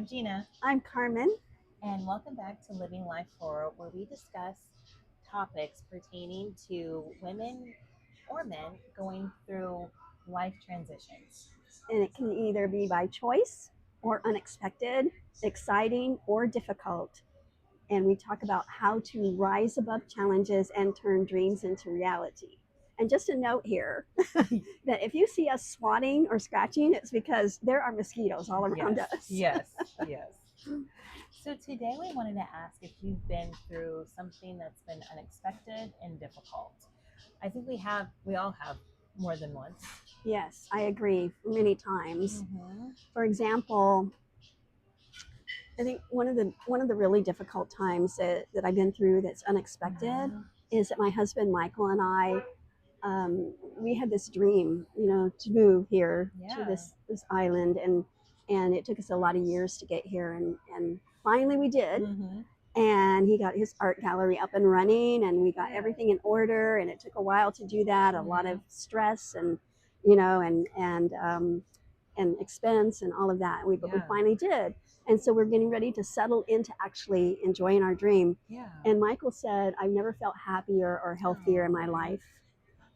I'm Gina, I'm Carmen. and welcome back to Living Life Forward, where we discuss topics pertaining to women or men going through life transitions. And it can either be by choice or unexpected, exciting or difficult. And we talk about how to rise above challenges and turn dreams into reality. And just a note here that if you see us swatting or scratching, it's because there are mosquitoes all around Yes, us. yes, yes. So today we wanted to ask if you've been through something that's been unexpected and difficult. I think we all have more than once. Yes, I agree many times. Mm-hmm. For example, I think one of the really difficult times that I've been through that's unexpected Mm-hmm. is that my husband Michael and I we had this dream, to move here to Yeah. this island, and it took us a lot of years to get here, and finally we did. Mm-hmm. And he got his art gallery up and running, and we got Good. everything in order, and it took a while to do that, a lot Mm-hmm. of stress and you know and expense and all of that. But we Yeah. finally did. And so we're getting ready to settle into actually enjoying our dream. Yeah. And Michael said, I've never felt happier or healthier in my Oh. life.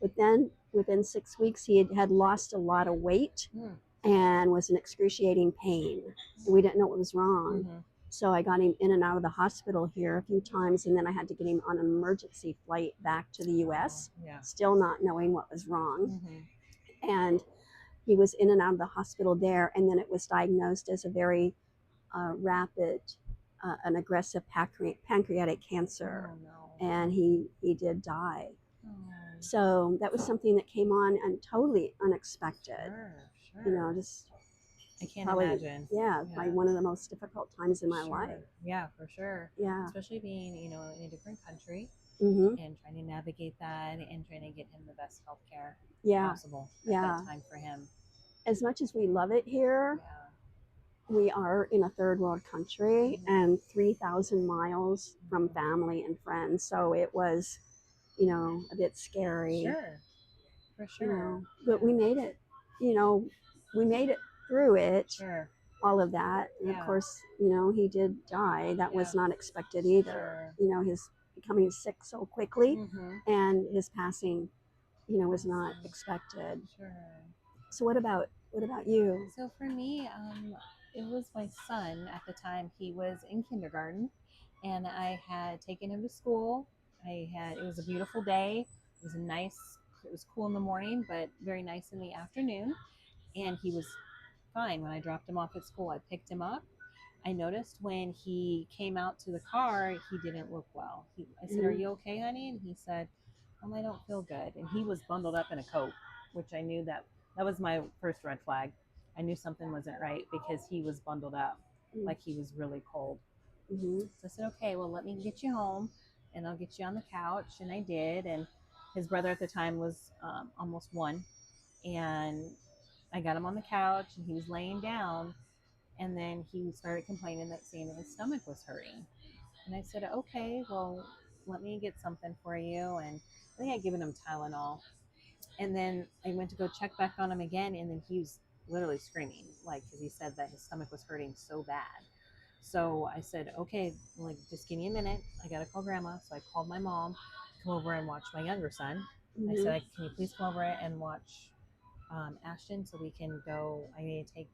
But then within 6 weeks, he had lost a lot of weight Mm. and was in excruciating pain. And we didn't know what was wrong. Mm-hmm. So I got him in and out of the hospital here a few times, and then I had to get him on an emergency flight back to the Oh, US, yeah. still not knowing what was wrong. Mm-hmm. And he was in and out of the hospital there, and then it was diagnosed as a very rapid, an aggressive pancreatic cancer, Oh no. and he did die. Oh, So that was something that came on and totally unexpected. sure, You know, sure. just I can't probably, imagine. yeah, Yeah, probably one of the most difficult times in my life. sure. Yeah, for sure. Yeah. Especially being, in a different country Mm-hmm. and trying to navigate that and trying to get him the best health care Yeah. possible at that Yeah. time for him. As much as we love it here, Yeah. we are in a third world country Mm-hmm. and 3,000 miles from Mm-hmm. family and friends. So it was, a bit scary, Sure, for sure. but we Yeah, made it. You know, we made it through it, sure. all of that. And of Yeah, course, he did die. That yeah, was not expected either. sure. His becoming sick so quickly Mm-hmm. and his passing, was not Awesome. expected. Sure. So what about you? So for me, it was my son at the time. He was in kindergarten, and I had taken him to school. It was a beautiful day. It was cool in the morning, but very nice in the afternoon. And he was fine when I dropped him off at school. I picked him up. I noticed when he came out to the car, he didn't look well. I said, "Are Mhm. you okay, honey?" And he said, "I don't feel good." And he was bundled up in a coat, which I knew that was my first red flag. I knew something wasn't right because he was bundled up, like he was really cold. Mhm. So I said, "Okay, well, let me get you home, and I'll get you on the couch." And I did. And his brother at the time was almost one, and I got him on the couch, and he was laying down, and then he started complaining that saying that his stomach was hurting. And I said, "Okay, well, let me get something for you." And I think I'd given him Tylenol. And then I went to go check back on him again, and then he was literally screaming, like, because he said that his stomach was hurting so bad. So I said, "Okay, like, just give me a minute. I got to call grandma." So I called my mom to come over and watch my younger son. I Mhm. said, "Can you please come over and watch Ashton so we can go? I need to take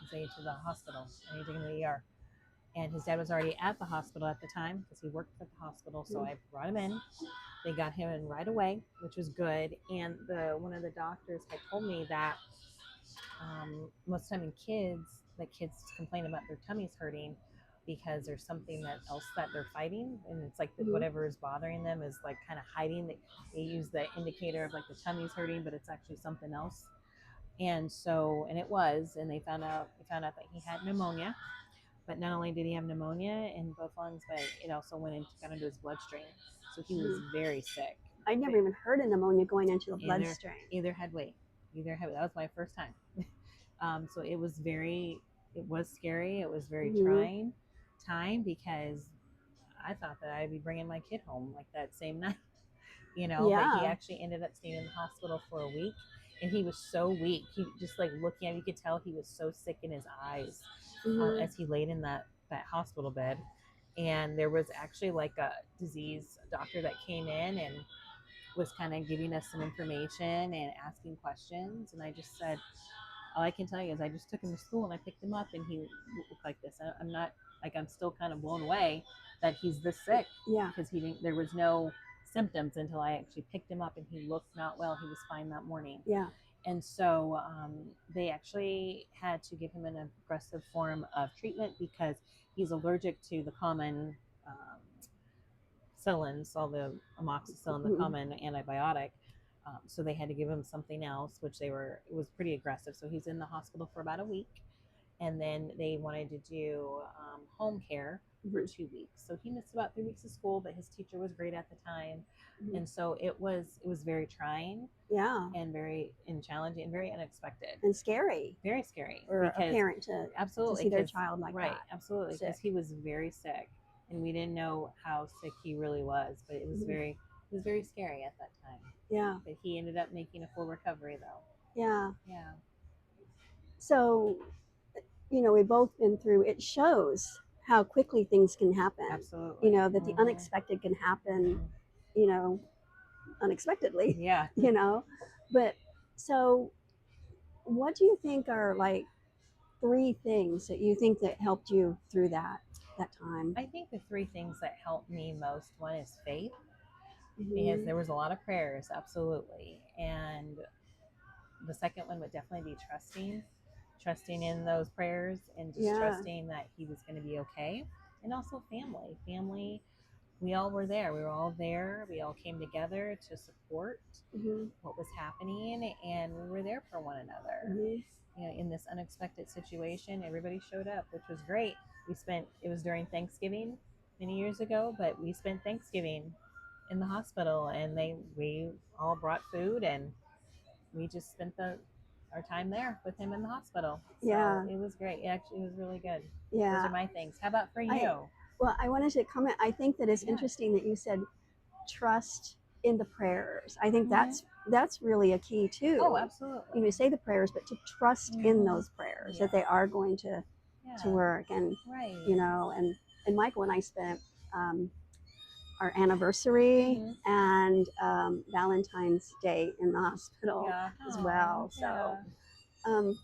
Zay to the hospital. I need to take him to the ER." And his dad was already at the hospital at the time because he worked at the hospital. So I brought him in. They got him in right away, which was good. And the one of the doctors had told me that most of the time in kids complain about their tummies hurting because there's something that else that they're fighting, and it's like Mhm. whatever is bothering them is like kind of hiding. They use the indicator of like the tummy's hurting, but it's actually something else. And so, and it was, and they found out that he had pneumonia. But not only did he have pneumonia in both lungs, but it also got into his bloodstream. So he was Mhm. very sick. I never even heard of pneumonia going into the Either bloodstream. either had weight, either had. That was my first time. So it was scary. It was very Mhm. trying time because I thought that I'd be bringing my kid home like that same night, but he Yeah. actually ended up staying in the hospital for a week, and he was so weak. He just like looking at him, you could tell he was so sick in his eyes Mhm. as he laid in that hospital bed. And there was actually like a disease doctor that came in and was kind of giving us some information and asking questions. And I just said, all I can tell you is I just took him to school and I picked him up and he looked like this. I'm not like, I'm still kind of blown away that he's this sick, Yeah. because he didn't, there was no symptoms until I actually picked him up and he looked not well. He was fine that morning. Yeah. And so they actually had to give him an aggressive form of treatment because he's allergic to the common penicillins, all the amoxicillin, the Mhm. common antibiotic. So they had to give him something else, which it was pretty aggressive. So he's in the hospital for about a week. And then they wanted to do home care for Mhm. 2 weeks. So he missed about 3 weeks of school, but his teacher was great at the time. Mhm. And so it was very trying Yeah. and very challenging and very unexpected, And scary very scary for a because parent to absolutely, see their because child like right, that, absolutely, because sick. he was very sick and we didn't know how sick he really was, but Mhm. it was very scary at that time. Yeah. But he ended up making a full recovery though. Yeah. Yeah, So, we've both been through, it shows how quickly things can happen. absolutely. That the unexpected can happen, Mhm. you know, unexpectedly, Yeah. you know. But so, what do you think are like three things that you think that helped you through that time? I think the three things that helped me most, one is faith, because Hmm. there was a lot of prayers, absolutely. And the second one would definitely be trusting in those prayers and just Yeah. trusting that he was going to be okay. And also family, we all were there, we were all there, we all came together to support Hmm. what was happening, and we were there for one another. Hmm. In this unexpected situation, everybody showed up, which was great. It was during Thanksgiving many years ago, but we spent Thanksgiving in the hospital, and we all brought food, and we just spent our time there with him in the hospital. So Yeah. it was great. It actually was really good. Those Yeah. are my things. How about for I you? Well, I wanted to comment. I think that it's Yeah. interesting that you said trust in the prayers. I think Mm-hmm. that's really a key Oh, too. absolutely. Say the prayers, but to trust in Mm-hmm. those prayers Yeah. that they are going to Yeah. work. And Right. and Michael and I spent our anniversary Mm-hmm. and Valentine's Day in the hospital Yeah. as Oh, well. So yeah. um,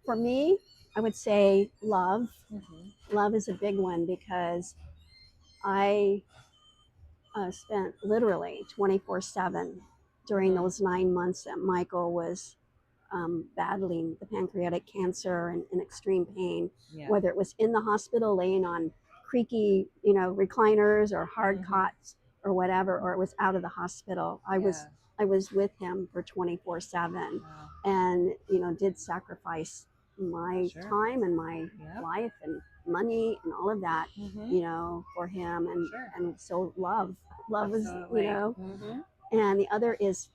for me, I would say love. Mm-hmm. Love is a big one because I spent literally 24/7 during Mm-hmm. those 9 months that Michael was battling the pancreatic cancer and in extreme pain, Yeah. whether it was in the hospital laying on creaky, recliners or hard Mm-hmm. cots or whatever, or it was out of the hospital. Yeah. I was with him for 24/7, Wow. and did sacrifice my Sure. time and my Yep. life and money and all of that, Mm-hmm. for him. and Sure. and so love is, Absolutely. Mm-hmm. and the other is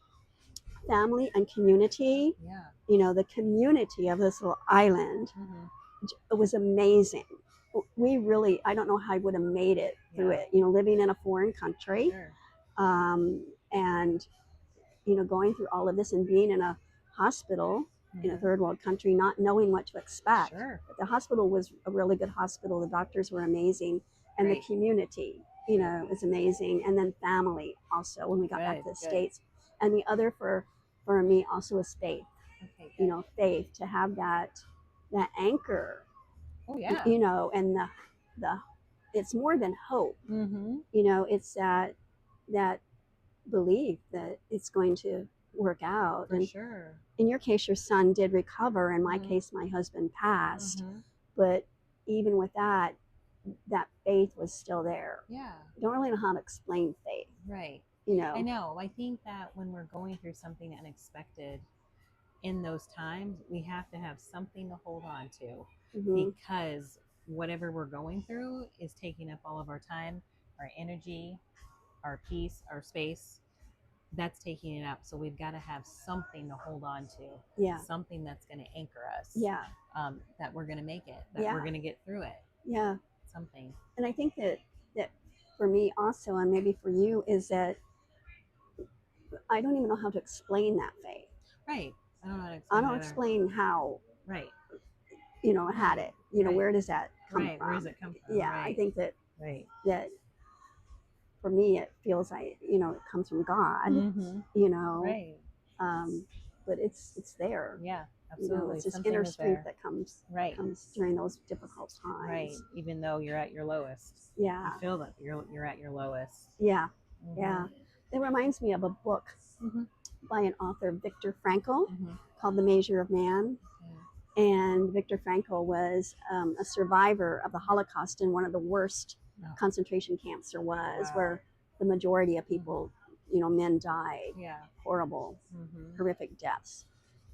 family and community. Yeah. The community of this little island, Mm-hmm. it was amazing. We really, I don't know how I would have made it through Yeah. it, living in a foreign country, Sure. and going through all of this and being in a hospital in a Mm-hmm. third world country, not knowing what to expect. Sure. But the hospital was a really good hospital. The doctors were amazing, and the Great. community, Good. was amazing. And then family also when we got back Good. to the Good. States. And the other for me also is faith. Okay. Good. Faith, to have that anchor, Oh yeah. and the it's more than hope. Mm-hmm. It's that belief that it's going to work out. For And sure. in your case, your son did recover. In my Mm-hmm. case, my husband passed. Mm-hmm. But even with that faith was still there. Yeah. I don't really know how to explain faith. Right. You I know. know. I think that when we're going through something unexpected in those times, we have to have something to hold on to, Hmm. because whatever we're going through is taking up all of our time, our energy, our peace, our space. That's taking it up. So we've got to have something to hold on to, Yeah. something that's going to anchor us, Yeah. that we're going to make it, that we're Yeah. going to get through it. Yeah. Something. And I think that for me also, and maybe for you, is that I don't even know how to explain that faith. Right. I don't know how to I explain don't either. explain how Right. I had Right. it. you know, Right. where does that come Right. Where from? does it come from? Yeah, I Right. think that Right. that for me, it feels like, you know, it comes from God, Mm-hmm. you know, Right. um, but it's there. Yeah. You know, Absolutely. it's this Something inner is strength there. that Right. comes during those difficult Right. times. Even though you're at your lowest, you Yeah, feel that you're at your lowest. yeah, Mm-hmm. yeah. It reminds me of a book Mm-hmm. by an author, Viktor Frankl, Mm-hmm. called The Measure of Man. Okay. And Viktor Frankl was a survivor of the Holocaust in one of the worst Oh. concentration camps there was, Wow. where the majority of Mm-hmm. people, you know, men died. Yeah. Horrible, Mm-hmm. horrific deaths.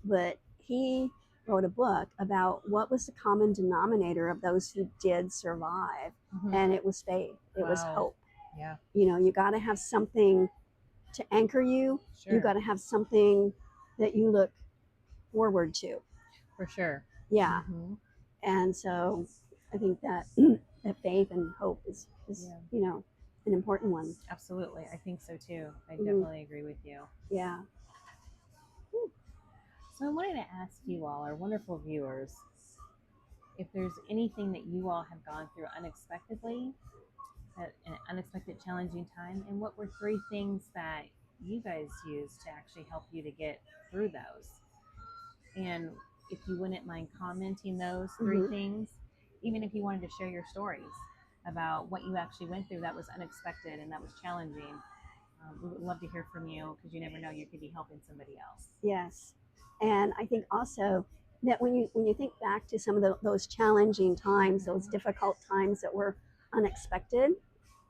But he wrote a book about what was the common denominator of those who did survive. Mm-hmm. And it was faith, it was Wow. hope. Yeah. You know, you got to have something to anchor you, you Sure. got to have something that you look forward to. For sure. Yeah. Mm-hmm. And so I think that that faith and hope is Yeah. you know, an important one. Absolutely. I think so too. I Mhm. definitely agree with you. Yeah. So I wanted to ask you all, our wonderful viewers, if there's anything that you all have gone through unexpectedly, an unexpected challenging time, and what were three things that you guys used to actually help you to get through those? And if you wouldn't mind commenting those 3 Mhm. things, even if you wanted to share your stories about what you actually went through that was unexpected and that was challenging, we would love to hear from you because you never know, you could be helping somebody else. Yes. And I think also that when you think back to some of those challenging times, those difficult times that were unexpected,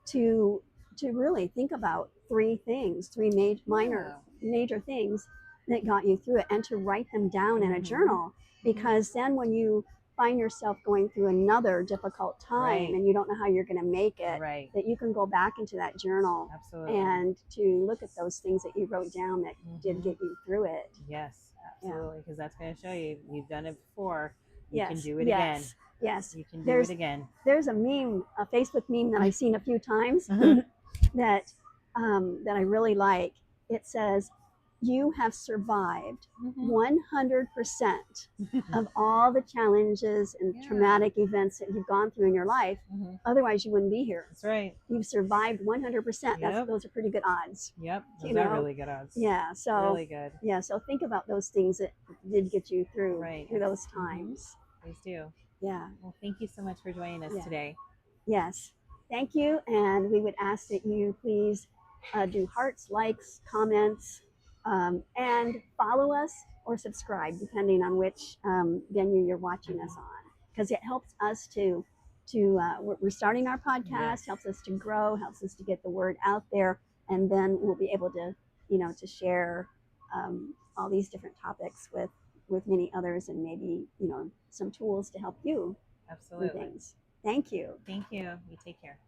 to really think about three things, three Yeah. major things that got you through it, and to write them down in a Mm-hmm. journal. Because then when you find yourself going through another difficult time, Right. and you don't know how you're going to make it, Right. that you can go back into that journal Absolutely. and to look at those things that you wrote down that did Mm-hmm. get you through it. Yes, Yeah. absolutely, because that's going to show you you've done it before. You can Yes. do it again. Yes. Yes. You can do There's it again. there's a meme, a Facebook meme that I've seen a few times Uh-huh. that that I really like. It says, "You have survived Mm-hmm. 100% of all the challenges and Yeah. traumatic events that you've gone through in your life. Mm-hmm. Otherwise, you wouldn't be here. That's right. You've survived 100%. Yep. Those are pretty good odds. Yep. Those You are know? really good odds. Yeah. So Really good. yeah. So think about those things that did get you through Right. those Mm-hmm. times. Please do. Yeah. Well, thank you so much for joining us Yeah. today. Yes. Thank you. And we would ask that you please do hearts, likes, comments, and follow us or subscribe, depending on which venue you're watching us on, because it helps us we're starting our podcast, Yes. helps us to grow, helps us to get the word out there, and then we'll be able to, you know, to share all these different topics with many others, and maybe, you know, some tools to help you do Absolutely. things. Thank you. Thank you. You take care.